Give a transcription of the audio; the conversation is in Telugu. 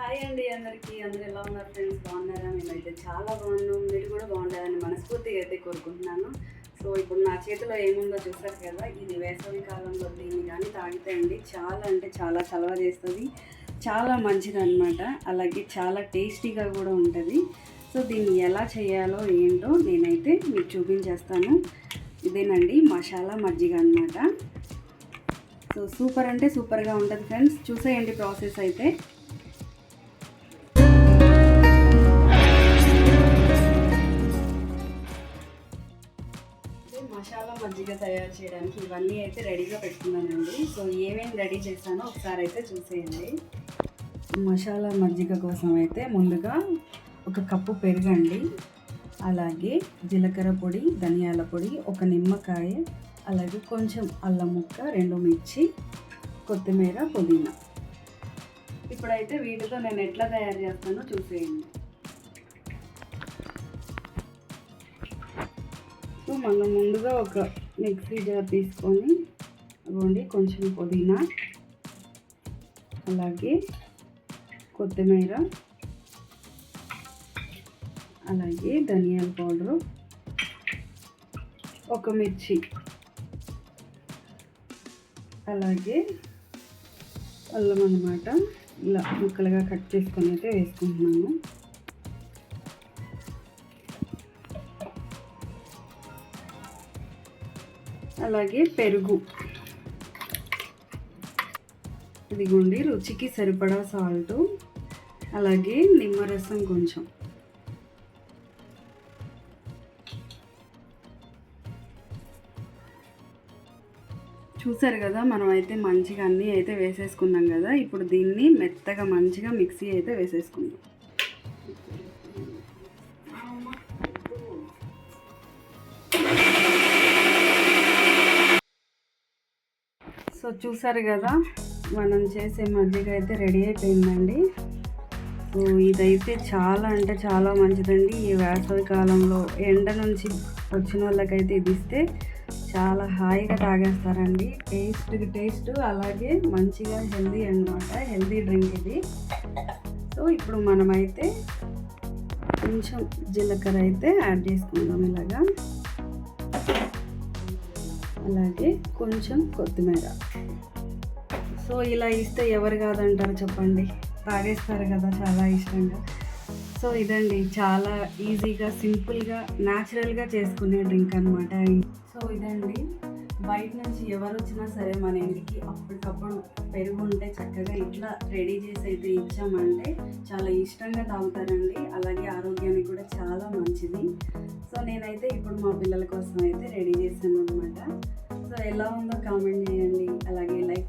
హాయ్ అండి అందరికీ. అందరూ ఎలా ఉన్నారు ఫ్రెండ్స్? బాగున్నారా? మేమైతే చాలా బాగున్నాం. మీరు కూడా బాగుండాలని మనస్ఫూర్తిగా అయితే కోరుకుంటున్నాను. సో ఇప్పుడు నా చేతిలో ఏముందో చూసారు కదా, ఇది వేసవి కాలంలో దీన్ని కానీ తాగితే అండి చాలా అంటే చాలా చలవ చేస్తుంది, చాలా మంచిది అనమాట. అలాగే చాలా టేస్టీగా కూడా ఉంటుంది. సో దీన్ని ఎలా చేయాలో ఏంటో నేనైతే మీకు చూపించేస్తాను. ఇదేనండి మసాలా మజ్జిగ అనమాట. సో సూపర్ అంటే సూపర్గా ఉంటుంది ఫ్రెండ్స్. చూసేయండి ప్రాసెస్ అయితే. మసాలా మజ్జిగ తయారు చేయడానికి ఇవన్నీ అయితే రెడీగా పెట్టుకున్నానండి. సో ఏమేమి రెడీ చేశానో ఒకసారి అయితే చూసేయండి. మసాలా మజ్జిగ కోసం అయితే ముందుగా ఒక కప్పు పెరుగండి, అలాగే జీలకర్ర పొడి, ధనియాల పొడి, ఒక నిమ్మకాయ, అలాగే కొంచెం అల్లం ముక్క, 2 మిర్చి, కొత్తిమీర, పుదీనా. ఇప్పుడైతే వీటితో నేను ఎట్లా తయారు చేస్తానో చూసేయండి. మనం ముందుగా ఒక మిక్సీ జార్ తీసుకొని ఇవ్వండి, కొంచెం పుదీనా, అలాగే కొత్తిమీర, అలాగే ధనియాల పౌడరు, ఒక మిర్చి, అలాగే అల్లం అన్నమాట. ఇలా ముక్కలుగా కట్ చేసుకొని అయితే వేసుకుంటున్నాను. అలాగే పెరుగు, ఇదిగోండి రుచికి సరిపడా సాల్టు, అలాగే నిమ్మరసం కొంచెం. చూసారు కదా, మనం అయితే మంచిగా అన్నీ అయితే వేసేసుకున్నాం కదా. ఇప్పుడు దీన్ని మెత్తగా మంచిగా మిక్సీ అయితే వేసేసుకుందాం. సో చూసారు కదా, మనం చేసే మజ్జిగ అయితే రెడీ అయిపోయిందండి. సో ఇదైతే చాలా అంటే చాలా మంచిదండి. ఈ వేసవి కాలంలో ఎండ నుంచి వచ్చిన వాళ్ళకైతే ఇది ఇస్తే చాలా హాయిగా తాగేస్తారండి. టేస్ట్ అలాగే మంచిగా హెల్దీ అన్నమాట. హెల్దీ డ్రింక్ ఇది. సో ఇప్పుడు మనమైతే కొంచెం జీలకర్ర అయితే యాడ్ చేసుకుందాం ఇలాగా, అలాగే కొంచెం కొత్తిమీర. సో ఇలా ఇస్తే ఎవరు కాదంటారు చెప్పండి, తాగేస్తారు కదా చాలా ఇష్టంగా. సో ఇదండి చాలా ఈజీగా, సింపుల్గా, న్యాచురల్గా చేసుకునే డ్రింక్ అనమాట. సో ఇదండి, బయట నుంచి ఎవరు వచ్చినా సరే మన ఇంటికి అప్పటికప్పుడు పెరుగు ఉంటే చక్కగా ఇట్లా రెడీ చేసి అయితే ఇచ్చామంటే చాలా ఇష్టంగా తాగుతారండి. అలాగే ఆరోగ్యానికి కూడా చాలా మంచిది. సో నేనైతే ఇప్పుడు మా పిల్లల కోసం అయితే రెడీ చేశాను అనమాట. సో ఎలా ఉందో కామెంట్ చేయండి, అలాగే లైక్